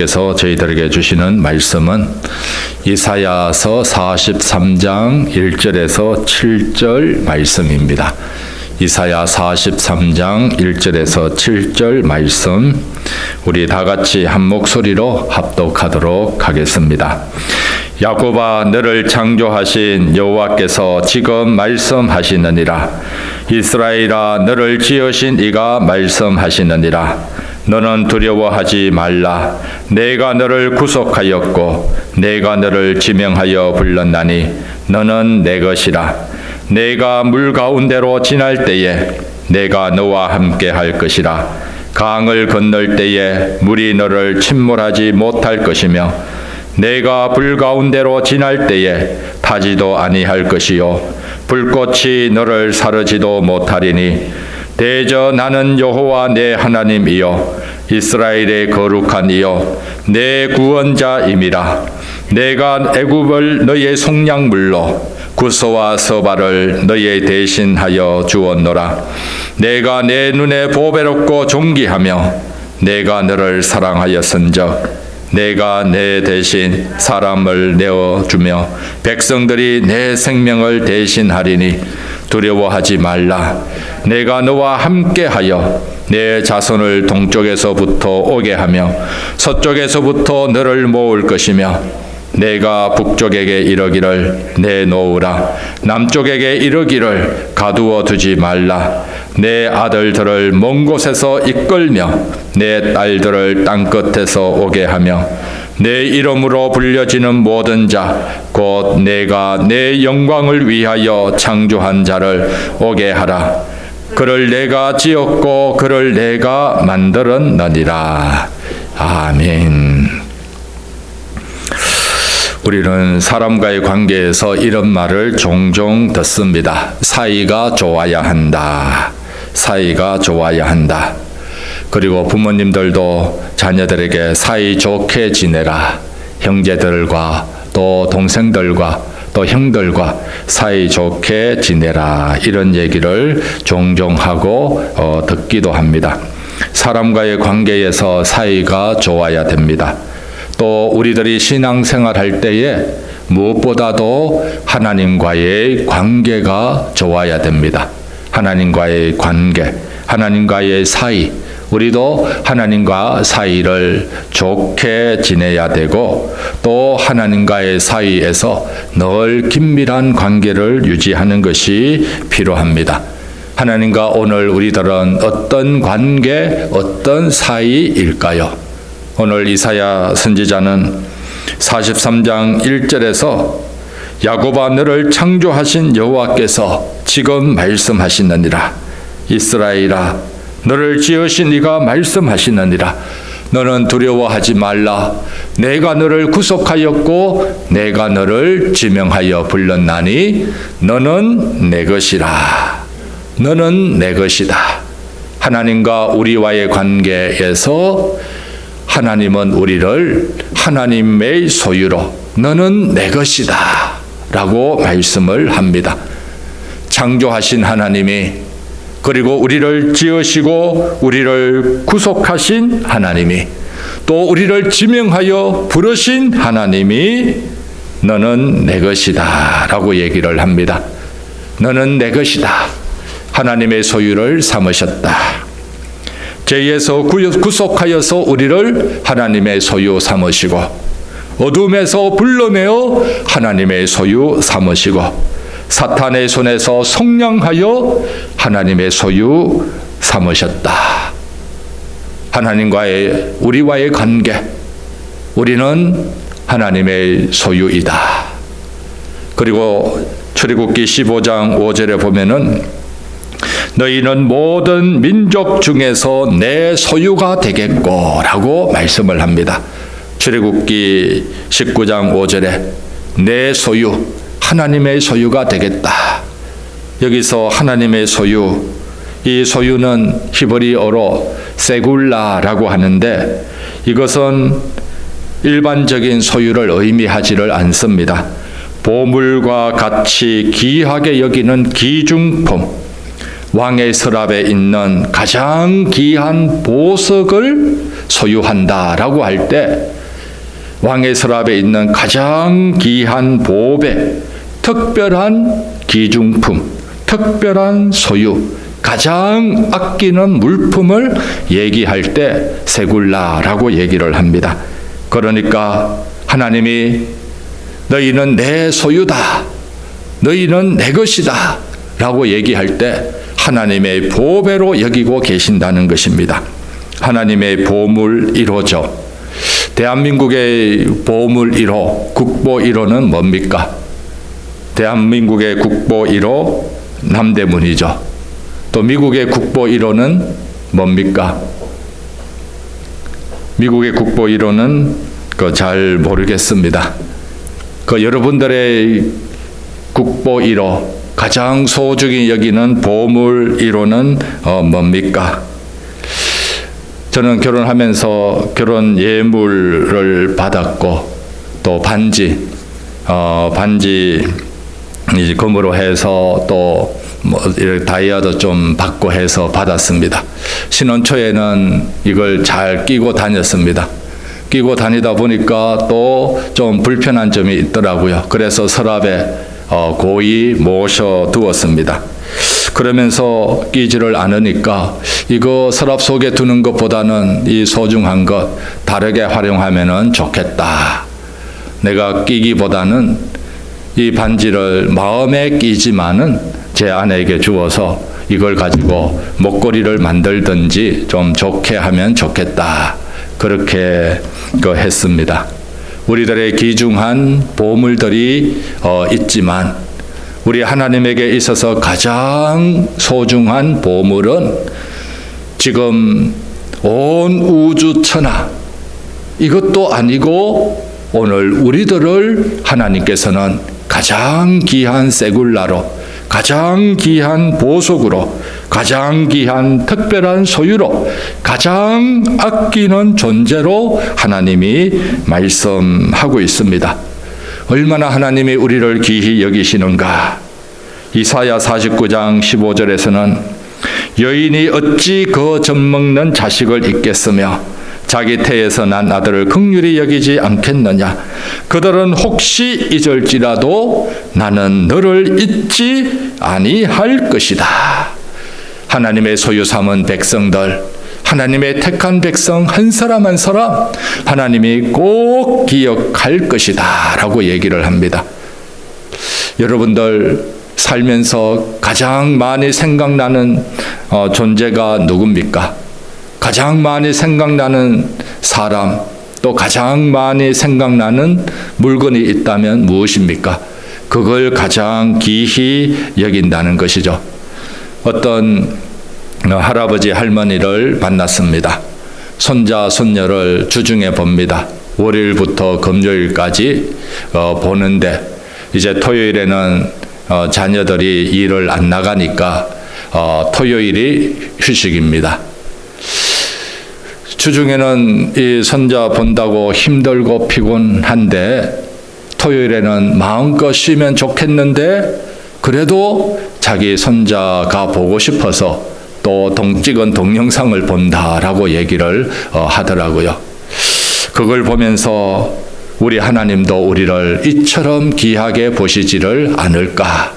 께서 저희들에게 주시는 말씀은 이사야서 43장 1절에서 7절 말씀입니다. 이사야 43장 1절에서 7절 말씀, 우리 다 같이 한 목소리로 합독하도록 하겠습니다. 야곱아, 너를 창조하신 여호와께서 지금 말씀하시느니라. 이스라엘아, 너를 지으신 이가 말씀하시느니라. 너는 두려워하지 말라. 내가 너를 구속하였고 내가 너를 지명하여 불렀나니 너는 내 것이라. 내가 물 가운데로 지날 때에 내가 너와 함께 할 것이라. 강을 건널 때에 물이 너를 침몰하지 못할 것이며 내가 불 가운데로 지날 때에 타지도 아니할 것이요 불꽃이 너를 사르지도 못하리니 대저 나는 여호와 내 하나님이요 이스라엘의 거룩한 이요 내 구원자임이라. 내가 애굽을 너의 속량물로 구소와 서발을 너의 대신하여 주었노라. 내가 내 눈에 보배롭고 존귀하며 내가 너를 사랑하였은즉 내가 내 대신 사람을 내어주며 백성들이 내 생명을 대신하리니 두려워하지 말라. 내가 너와 함께하여 내 자손을 동쪽에서부터 오게 하며 서쪽에서부터 너를 모을 것이며 내가 북쪽에게 이르기를 내놓으라. 남쪽에게 이르기를 가두어 두지 말라. 내 아들들을 먼 곳에서 이끌며 내 딸들을 땅끝에서 오게 하며 내 이름으로 불려지는 모든 자 곧 내가 내 영광을 위하여 창조한 자를 오게 하라. 그를 내가 지었고 그를 내가 만들었느니라. 아멘. 우리는 사람과의 관계에서 이런 말을 종종 듣습니다. 사이가 좋아야 한다. 사이가 좋아야 한다. 그리고 부모님들도 자녀들에게 사이 좋게 지내라. 형제들과 또 동생들과 또 형들과 사이 좋게 지내라. 이런 얘기를 종종 하고 듣기도 합니다. 사람과의 관계에서 사이가 좋아야 됩니다. 또 우리들이 신앙생활 할 때에 무엇보다도 하나님과의 관계가 좋아야 됩니다. 하나님과의 관계, 하나님과의 사이, 우리도 하나님과 사이를 좋게 지내야 되고 또 하나님과의 사이에서 늘 긴밀한 관계를 유지하는 것이 필요합니다. 하나님과 오늘 우리들은 어떤 관계, 어떤 사이일까요? 오늘 이사야 선지자는 43장 1절에서 야곱아, 너를 창조하신 여호와께서 지금 말씀하시느니라. 이스라엘아, 너를 지으신 이가 말씀하시느니라. 너는 두려워하지 말라. 내가 너를 구속하였고 내가 너를 지명하여 불렀나니 너는 내 것이라. 너는 내 것이다. 하나님과 우리와의 관계에서 하나님은 우리를 하나님의 소유로 너는 내 것이다 라고 말씀을 합니다. 창조하신 하나님이, 그리고 우리를 지으시고 우리를 구속하신 하나님이, 또 우리를 지명하여 부르신 하나님이 너는 내 것이다 라고 얘기를 합니다. 너는 내 것이다. 하나님의 소유를 삼으셨다. 죄에서 구속하여서 우리를 하나님의 소유 삼으시고 어둠에서 불러내어 하나님의 소유 삼으시고 사탄의 손에서 속량하여 하나님의 소유 삼으셨다. 하나님과의 우리와의 관계, 우리는 하나님의 소유이다. 그리고 출애굽기 15장 5절에 보면은 너희는 모든 민족 중에서 내 소유가 되겠고 라고 말씀을 합니다. 출애굽기 19장 5절에 내 소유, 하나님의 소유가 되겠다. 여기서 하나님의 소유, 이 소유는 히브리어로 세굴라라고 하는데 이것은 일반적인 소유를 의미하지를 않습니다. 보물과 같이 귀하게 여기는 귀중품, 왕의 서랍에 있는 가장 귀한 보석을 소유한다라고 할 때 왕의 서랍에 있는 가장 귀한 보배, 특별한 기중품, 특별한 소유, 가장 아끼는 물품을 얘기할 때 세굴라라고 얘기를 합니다. 그러니까 하나님이 너희는 내 소유다, 너희는 내 것이다 라고 얘기할 때 하나님의 보배로 여기고 계신다는 것입니다. 하나님의 보물 1호죠. 대한민국의 보물 1호, 국보 1호는 뭡니까? 대한민국의 국보 1호 남대문이죠. 또 미국의 국보 1호는 뭡니까? 미국의 국보 1호는 잘 모르겠습니다. 여러분들의 국보 1호, 가장 소중히 여기는 보물 1호는 뭡니까? 저는 결혼하면서 결혼 예물을 받았고 또 반지 이제 금으로 해서 또 이렇게 다이아도 좀 받고 해서 받았습니다. 신혼 초에는 이걸 잘 끼고 다녔습니다. 끼고 다니다 보니까 또 좀 불편한 점이 있더라고요. 그래서 서랍에 고이 모셔 두었습니다. 그러면서 끼지를 않으니까 이거 서랍 속에 두는 것보다는 이 소중한 것 다르게 활용하면 좋겠다. 내가 끼기보다는 이 반지를 마음에 끼지만은 제 아내에게 주어서 이걸 가지고 목걸이를 만들든지 좀 좋게 하면 좋겠다. 그렇게 했습니다. 우리들의 귀중한 보물들이 있지만 우리 하나님에게 있어서 가장 소중한 보물은 지금 온 우주 천하 이것도 아니고 오늘 우리들을 하나님께서는 가장 귀한 세굴라로, 가장 귀한 보석으로, 가장 귀한 특별한 소유로, 가장 아끼는 존재로 하나님이 말씀하고 있습니다. 얼마나 하나님이 우리를 귀히 여기시는가. 이사야 49장 15절에서는 여인이 어찌 그 젖먹는 자식을 잊겠으며 자기 태에서 난 아들을 긍휼히 여기지 않겠느냐. 그들은 혹시 잊을지라도 나는 너를 잊지 아니할 것이다. 하나님의 소유 삼은 백성들, 하나님의 택한 백성 한 사람 한 사람 하나님이 꼭 기억할 것이다 라고 얘기를 합니다. 여러분들 살면서 가장 많이 생각나는 존재가 누굽니까? 가장 많이 생각나는 사람, 또 가장 많이 생각나는 물건이 있다면 무엇입니까? 그걸 가장 귀히 여긴다는 것이죠. 어떤 할아버지 할머니를 만났습니다. 손자 손녀를 주중에 봅니다. 월요일부터 금요일까지 보는데 이제 토요일에는 자녀들이 일을 안 나가니까 토요일이 휴식입니다. 주중에는 이 손자 본다고 힘들고 피곤한데 토요일에는 마음껏 쉬면 좋겠는데 그래도 자기 손자가 보고 싶어서 또 찍은 동영상을 본다라고 얘기를 하더라고요. 그걸 보면서 우리 하나님도 우리를 이처럼 귀하게 보시지를 않을까.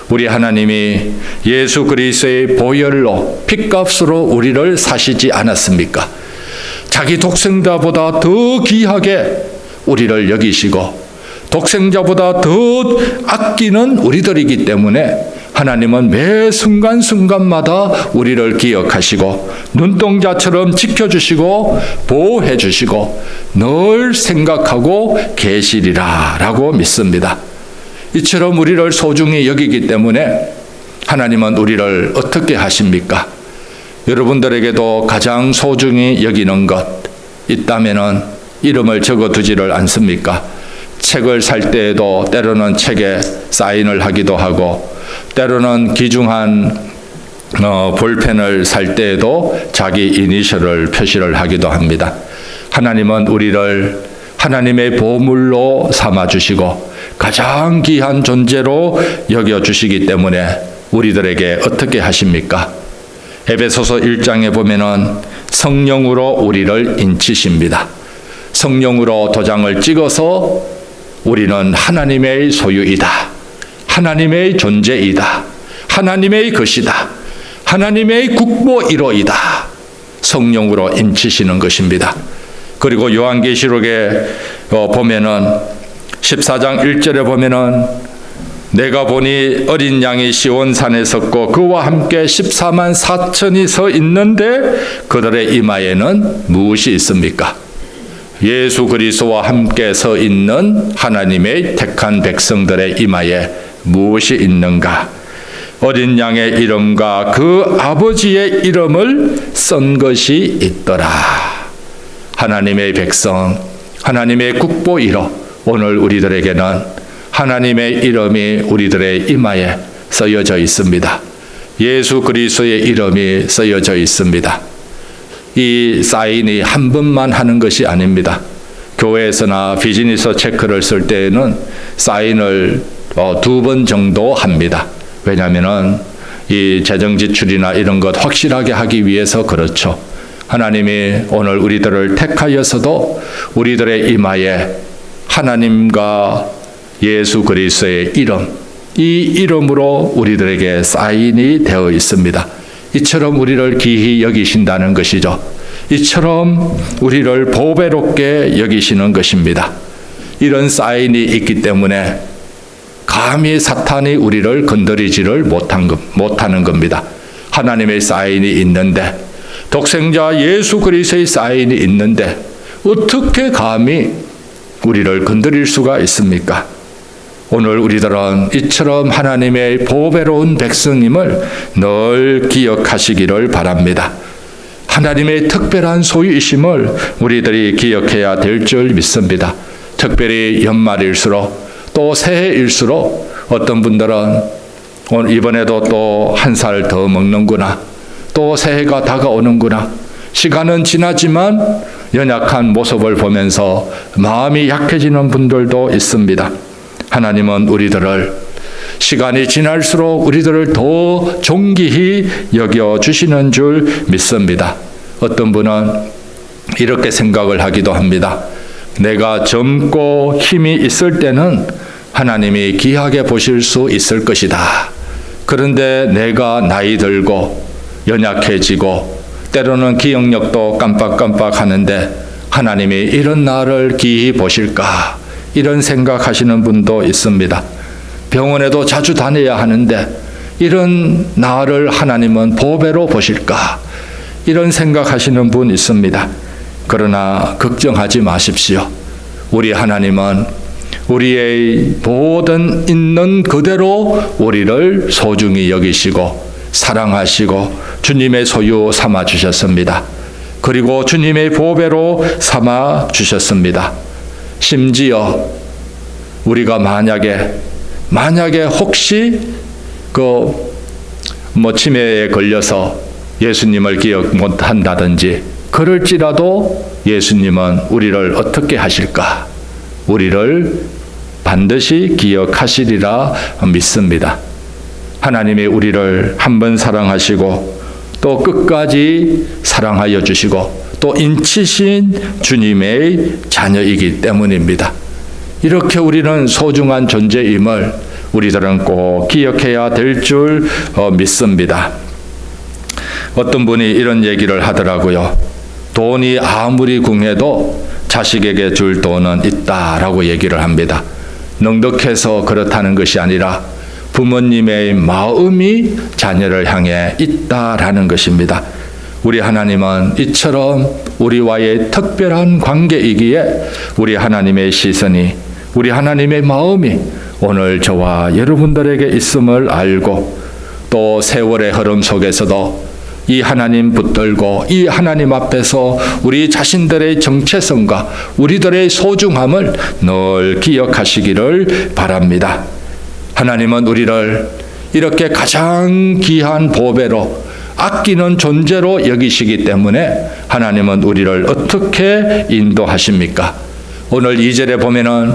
우리 하나님이 예수 그리스도의 보혈로 핏값으로 우리를 사시지 않았습니까? 자기 독생자보다 더 귀하게 우리를 여기시고 독생자보다 더 아끼는 우리들이기 때문에 하나님은 매 순간순간마다 우리를 기억하시고 눈동자처럼 지켜주시고 보호해주시고 늘 생각하고 계시리라 라고 믿습니다. 이처럼 우리를 소중히 여기기 때문에 하나님은 우리를 어떻게 하십니까? 여러분들에게도 가장 소중히 여기는 것 있다면은 이름을 적어두지를 않습니까? 책을 살 때에도 때로는 책에 사인을 하기도 하고 때로는 귀중한 볼펜을 살 때에도 자기 이니셜을 표시를 하기도 합니다. 하나님은 우리를 하나님의 보물로 삼아주시고 가장 귀한 존재로 여겨주시기 때문에 우리들에게 어떻게 하십니까? 에베소서 1장에 보면은 성령으로 우리를 인치십니다. 성령으로 도장을 찍어서 우리는 하나님의 소유이다. 하나님의 존재이다. 하나님의 것이다. 하나님의 국보이로이다. 성령으로 인치시는 것입니다. 그리고 요한계시록에 보면은 14장 1절에 보면은 내가 보니 어린 양이 시온산에 섰고 그와 함께 14만 4천이 서 있는데 그들의 이마에는 무엇이 있습니까? 예수 그리스도와 함께 서 있는 하나님의 택한 백성들의 이마에 무엇이 있는가? 어린 양의 이름과 그 아버지의 이름을 쓴 것이 있더라. 하나님의 백성, 하나님의 국보이로 오늘 우리들에게는 하나님의 이름이 우리들의 이마에 쓰여져 있습니다. 예수 그리스도의 이름이 쓰여져 있습니다. 이 사인이 한 번만 하는 것이 아닙니다. 교회에서나 비즈니스 체크를 쓸 때에는 사인을 2번 정도 합니다. 왜냐하면 이 재정 지출이나 이런 것 확실하게 하기 위해서 그렇죠. 하나님이 오늘 우리들을 택하여서도 우리들의 이마에 하나님과 예수 그리스도의 이름, 이 이름으로 우리들에게 사인이 되어 있습니다. 이처럼 우리를 귀히 여기신다는 것이죠. 이처럼 우리를 보배롭게 여기시는 것입니다. 이런 사인이 있기 때문에 감히 사탄이 우리를 건드리지를 못하는 겁니다. 하나님의 사인이 있는데, 독생자 예수 그리스도의 사인이 있는데 어떻게 감히 우리를 건드릴 수가 있습니까? 오늘 우리들은 이처럼 하나님의 보배로운 백성임을 늘 기억하시기를 바랍니다. 하나님의 특별한 소유이심을 우리들이 기억해야 될 줄 믿습니다. 특별히 연말일수록 또 새해일수록 어떤 분들은 오늘 이번에도 또 한 살 더 먹는구나, 또 새해가 다가오는구나, 시간은 지나지만 연약한 모습을 보면서 마음이 약해지는 분들도 있습니다. 하나님은 우리들을 시간이 지날수록 우리들을 더 존귀히 여겨주시는 줄 믿습니다. 어떤 분은 이렇게 생각을 하기도 합니다. 내가 젊고 힘이 있을 때는 하나님이 귀하게 보실 수 있을 것이다. 그런데 내가 나이 들고 연약해지고 때로는 기억력도 깜빡깜빡 하는데 하나님이 이런 나를 귀히 보실까? 이런 생각하시는 분도 있습니다. 병원에도 자주 다녀야 하는데 이런 나를 하나님은 보배로 보실까? 이런 생각하시는 분 있습니다. 그러나 걱정하지 마십시오. 우리 하나님은 우리의 모든 있는 그대로 우리를 소중히 여기시고 사랑하시고 주님의 소유 삼아 주셨습니다. 그리고 주님의 보배로 삼아 주셨습니다. 심지어 우리가 만약에 혹시 치매에 걸려서 예수님을 기억 못한다든지 그럴지라도 예수님은 우리를 어떻게 하실까? 우리를 반드시 기억하시리라 믿습니다. 하나님이 우리를 한 번 사랑하시고 또 끝까지 사랑하여 주시고 또 인치신 주님의 자녀이기 때문입니다. 이렇게 우리는 소중한 존재임을 우리들은 꼭 기억해야 될 줄 믿습니다. 어떤 분이 이런 얘기를 하더라고요. 돈이 아무리 궁해도 자식에게 줄 돈은 있다라고 얘기를 합니다. 넉넉해서 그렇다는 것이 아니라 부모님의 마음이 자녀를 향해 있다라는 것입니다. 우리 하나님은 이처럼 우리와의 특별한 관계이기에 우리 하나님의 시선이, 우리 하나님의 마음이 오늘 저와 여러분들에게 있음을 알고 또 세월의 흐름 속에서도 이 하나님 붙들고 이 하나님 앞에서 우리 자신들의 정체성과 우리들의 소중함을 늘 기억하시기를 바랍니다. 하나님은 우리를 이렇게 가장 귀한 보배로 아끼는 존재로 여기시기 때문에 하나님은 우리를 어떻게 인도하십니까? 오늘 2절에 보면은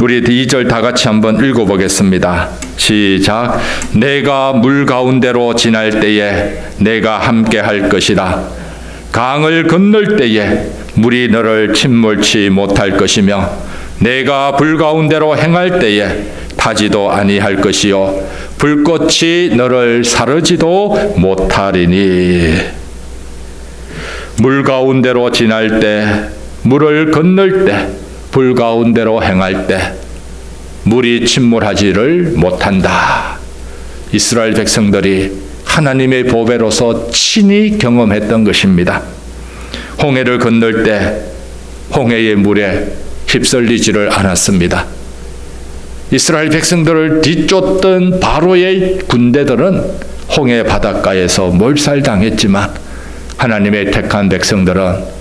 우리 2절 다 같이 한번 읽어보겠습니다. 시작. 내가 물 가운데로 지날 때에 내가 함께 할 것이라. 강을 건널 때에 물이 너를 침몰치 못할 것이며 내가 불 가운데로 행할 때에 타지도 아니할 것이요 불꽃이 너를 사르지도 못하리니. 물 가운데로 지날 때, 물을 건널 때, 불 가운데로 행할 때 물이 침몰하지를 못한다. 이스라엘 백성들이 하나님의 보배로서 친히 경험했던 것입니다. 홍해를 건널 때 홍해의 물에 휩쓸리지를 않았습니다. 이스라엘 백성들을 뒤쫓던 바로의 군대들은 홍해 바닷가에서 몰살당했지만 하나님의 택한 백성들은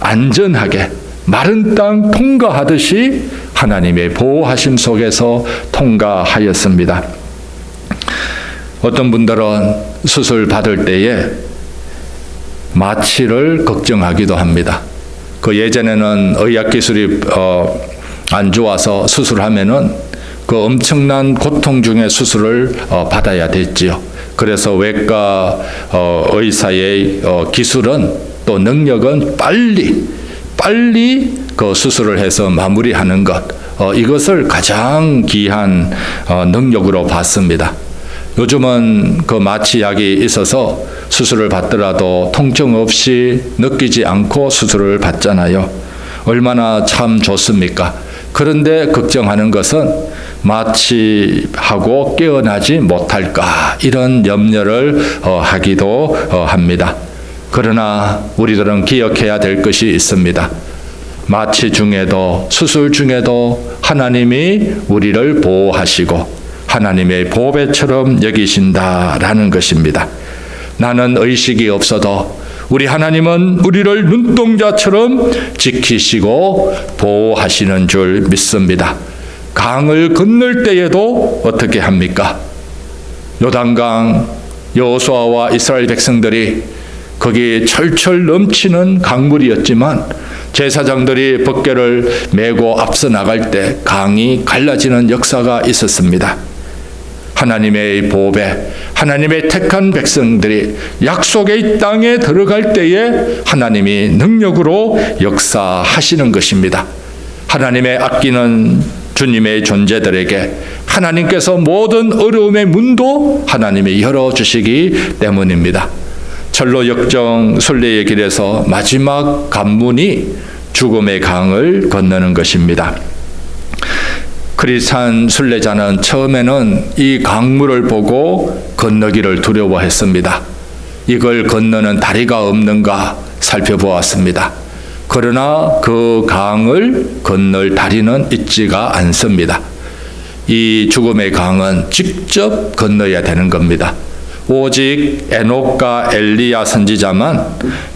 안전하게 마른 땅 통과하듯이 하나님의 보호하심 속에서 통과하였습니다. 어떤 분들은 수술 받을 때에 마취를 걱정하기도 합니다. 그 예전에는 의학 기술이 안 좋아서 수술하면은 그 엄청난 고통 중에 수술을 받아야 됐지요. 그래서 외과 의사의 기술은 또 능력은 빨리 그 수술을 해서 마무리하는 것, 이것을 가장 귀한 능력으로 봤습니다. 요즘은 그 마취약이 있어서 수술을 받더라도 통증 없이 느끼지 않고 수술을 받잖아요. 얼마나 참 좋습니까? 그런데 걱정하는 것은 마취하고 깨어나지 못할까, 이런 염려를 하기도 합니다. 그러나 우리들은 기억해야 될 것이 있습니다. 마취 중에도 수술 중에도 하나님이 우리를 보호하시고 하나님의 보배처럼 여기신다라는 것입니다. 나는 의식이 없어도 우리 하나님은 우리를 눈동자처럼 지키시고 보호하시는 줄 믿습니다. 강을 건널 때에도 어떻게 합니까? 요단강 여호수아와 이스라엘 백성들이 거기 철철 넘치는 강물이었지만 제사장들이 법궤를 메고 앞서 나갈 때 강이 갈라지는 역사가 있었습니다. 하나님의 보배, 하나님의 택한 백성들이 약속의 땅에 들어갈 때에 하나님이 능력으로 역사하시는 것입니다. 하나님의 아끼는 주님의 존재들에게 하나님께서 모든 어려움의 문도 하나님이 열어주시기 때문입니다. 철로 역정 순례의 길에서 마지막 관문이 죽음의 강을 건너는 것입니다. 크리스찬 순례자는 처음에는 이 강물을 보고 건너기를 두려워했습니다. 이걸 건너는 다리가 없는가 살펴보았습니다. 그러나 그 강을 건널 다리는 있지가 않습니다. 이 죽음의 강은 직접 건너야 되는 겁니다. 오직 에녹과 엘리야 선지자만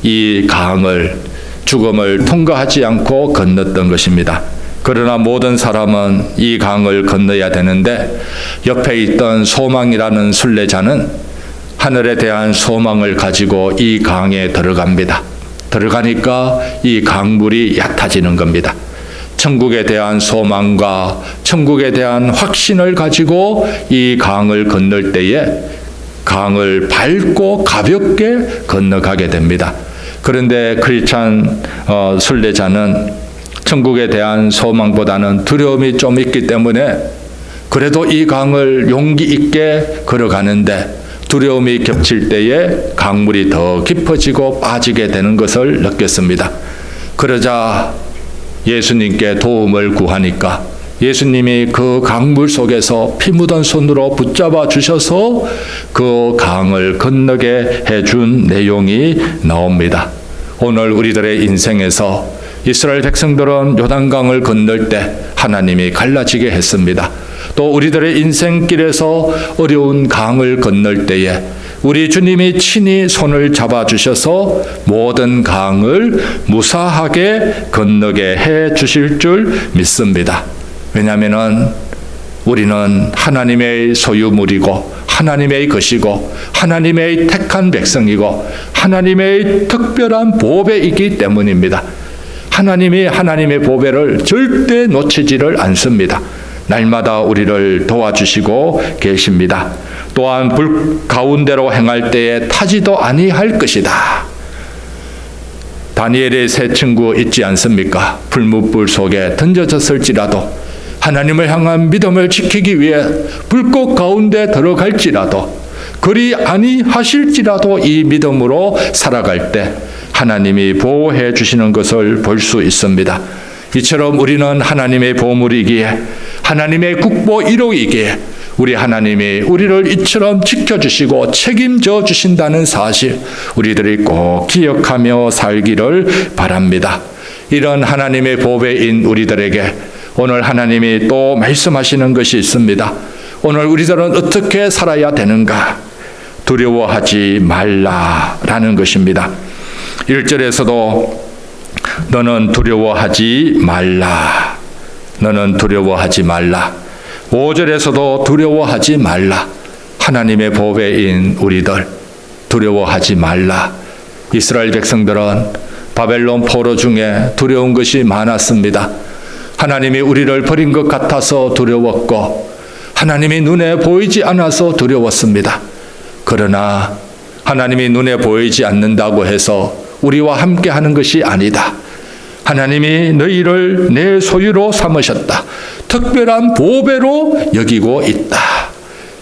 이 강을, 죽음을 통과하지 않고 건넜던 것입니다. 그러나 모든 사람은 이 강을 건너야 되는데 옆에 있던 소망이라는 순례자는 하늘에 대한 소망을 가지고 이 강에 들어갑니다. 들어가니까 이 강물이 얕아지는 겁니다. 천국에 대한 소망과 천국에 대한 확신을 가지고 이 강을 건널 때에 강을 밟고 가볍게 건너가게 됩니다. 그런데 크리스찬 순례자는 천국에 대한 소망보다는 두려움이 좀 있기 때문에 그래도 이 강을 용기 있게 걸어가는데 두려움이 겹칠 때에 강물이 더 깊어지고 빠지게 되는 것을 느꼈습니다. 그러자 예수님께 도움을 구하니까 예수님이 그 강물 속에서 피 묻은 손으로 붙잡아 주셔서 그 강을 건너게 해준 내용이 나옵니다. 오늘 우리들의 인생에서 이스라엘 백성들은 요단강을 건널 때 하나님이 갈라지게 했습니다. 또 우리들의 인생길에서 어려운 강을 건널 때에 우리 주님이 친히 손을 잡아주셔서 모든 강을 무사하게 건너게 해 주실 줄 믿습니다. 왜냐하면 우리는 하나님의 소유물이고 하나님의 것이고 하나님의 택한 백성이고 하나님의 특별한 보배이기 때문입니다. 하나님이 하나님의 보배를 절대 놓치지를 않습니다. 날마다 우리를 도와주시고 계십니다. 또한 불 가운데로 행할 때에 타지도 아니할 것이다. 다니엘의 세 친구 있지 않습니까? 불뭇불 속에 던져졌을지라도 하나님을 향한 믿음을 지키기 위해 불꽃 가운데 들어갈지라도 그리 아니하실지라도 이 믿음으로 살아갈 때 하나님이 보호해 주시는 것을 볼 수 있습니다. 이처럼 우리는 하나님의 보물이기에 하나님의 국보 1호이기에 우리 하나님이 우리를 이처럼 지켜주시고 책임져 주신다는 사실 우리들이 꼭 기억하며 살기를 바랍니다. 이런 하나님의 보배인 우리들에게 오늘 하나님이 또 말씀하시는 것이 있습니다. 오늘 우리들은 어떻게 살아야 되는가? 두려워하지 말라라는 것입니다. 1절에서도 너는 두려워하지 말라. 너는 두려워하지 말라. 5절에서도 두려워하지 말라. 하나님의 보배인 우리들 두려워하지 말라. 이스라엘 백성들은 바벨론 포로 중에 두려운 것이 많았습니다. 하나님이 우리를 버린 것 같아서 두려웠고 하나님이 눈에 보이지 않아서 두려웠습니다. 그러나 하나님이 눈에 보이지 않는다고 해서 우리와 함께 하는 것이 아니다. 하나님이 너희를 내 소유로 삼으셨다. 특별한 보배로 여기고 있다.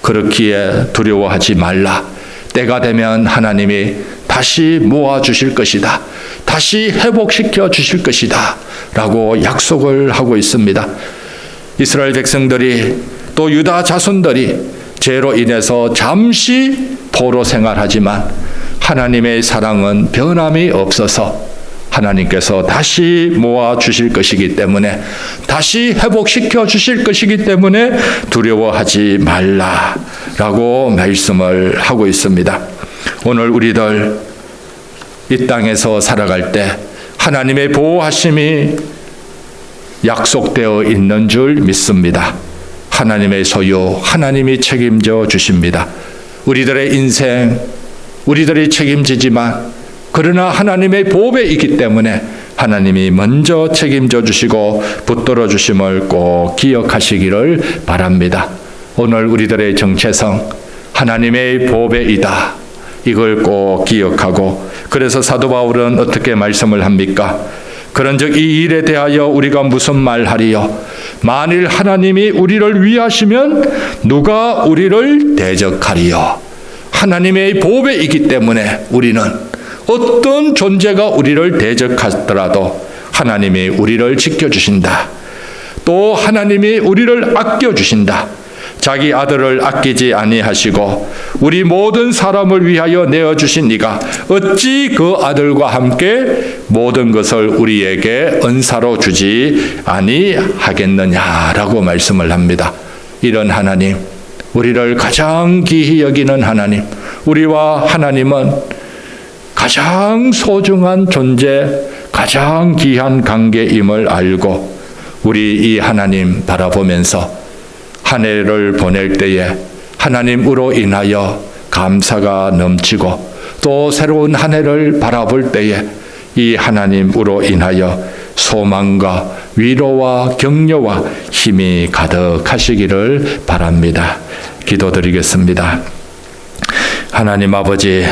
그렇기에 두려워하지 말라. 때가 되면 하나님이 다시 모아주실 것이다. 다시 회복시켜 주실 것이다. 라고 약속을 하고 있습니다. 이스라엘 백성들이 또 유다 자손들이 죄로 인해서 잠시 포로 생활하지만 하나님의 사랑은 변함이 없어서 하나님께서 다시 모아 주실 것이기 때문에 다시 회복시켜 주실 것이기 때문에 두려워하지 말라라고 말씀을 하고 있습니다. 오늘 우리들 이 땅에서 살아갈 때 하나님의 보호하심이 약속되어 있는 줄 믿습니다. 하나님의 소유, 하나님이 책임져 주십니다. 우리들의 인생, 우리들이 책임지지만 그러나 하나님의 보배이기 때문에 하나님이 먼저 책임져 주시고 붙들어 주심을 꼭 기억하시기를 바랍니다. 오늘 우리들의 정체성, 하나님의 보배이다. 이걸 꼭 기억하고 그래서 사도 바울은 어떻게 말씀을 합니까? 그런즉 이 일에 대하여 우리가 무슨 말하리요? 만일 하나님이 우리를 위하시면 누가 우리를 대적하리요? 하나님의 보배이기 때문에 우리는 어떤 존재가 우리를 대적하더라도 하나님이 우리를 지켜주신다. 또 하나님이 우리를 아껴주신다. 자기 아들을 아끼지 아니하시고 우리 모든 사람을 위하여 내어주신 이가 어찌 그 아들과 함께 모든 것을 우리에게 은사로 주지 아니하겠느냐라고 말씀을 합니다. 이런 하나님, 우리를 가장 귀히 여기는 하나님, 우리와 하나님은 가장 소중한 존재, 가장 귀한 관계임을 알고 우리 이 하나님 바라보면서 한 해를 보낼 때에 하나님으로 인하여 감사가 넘치고 또 새로운 한 해를 바라볼 때에 이 하나님으로 인하여 소망과 위로와 격려와 힘이 가득하시기를 바랍니다. 기도드리겠습니다. 하나님 아버지,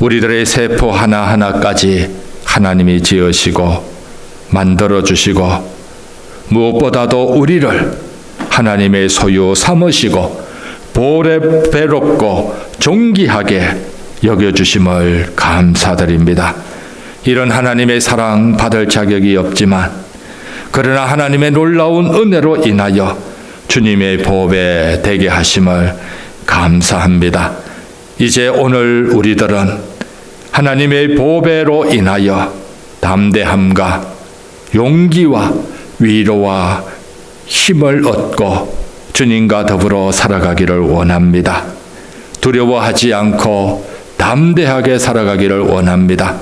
우리들의 세포 하나하나까지 하나님이 지으시고 만들어주시고 무엇보다도 우리를 하나님의 소유 삼으시고 보배롭고 존귀하게 여겨주심을 감사드립니다. 이런 하나님의 사랑 받을 자격이 없지만 그러나 하나님의 놀라운 은혜로 인하여 주님의 보배 되게 하심을 감사합니다. 이제 오늘 우리들은 하나님의 보배로 인하여 담대함과 용기와 위로와 힘을 얻고 주님과 더불어 살아가기를 원합니다. 두려워하지 않고 담대하게 살아가기를 원합니다.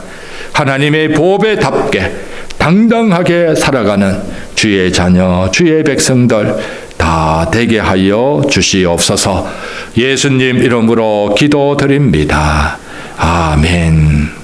하나님의 보배답게 당당하게 살아가는 주의 자녀, 주의 백성들 다 되게 하여 주시옵소서. 예수님 이름으로 기도드립니다. 아멘.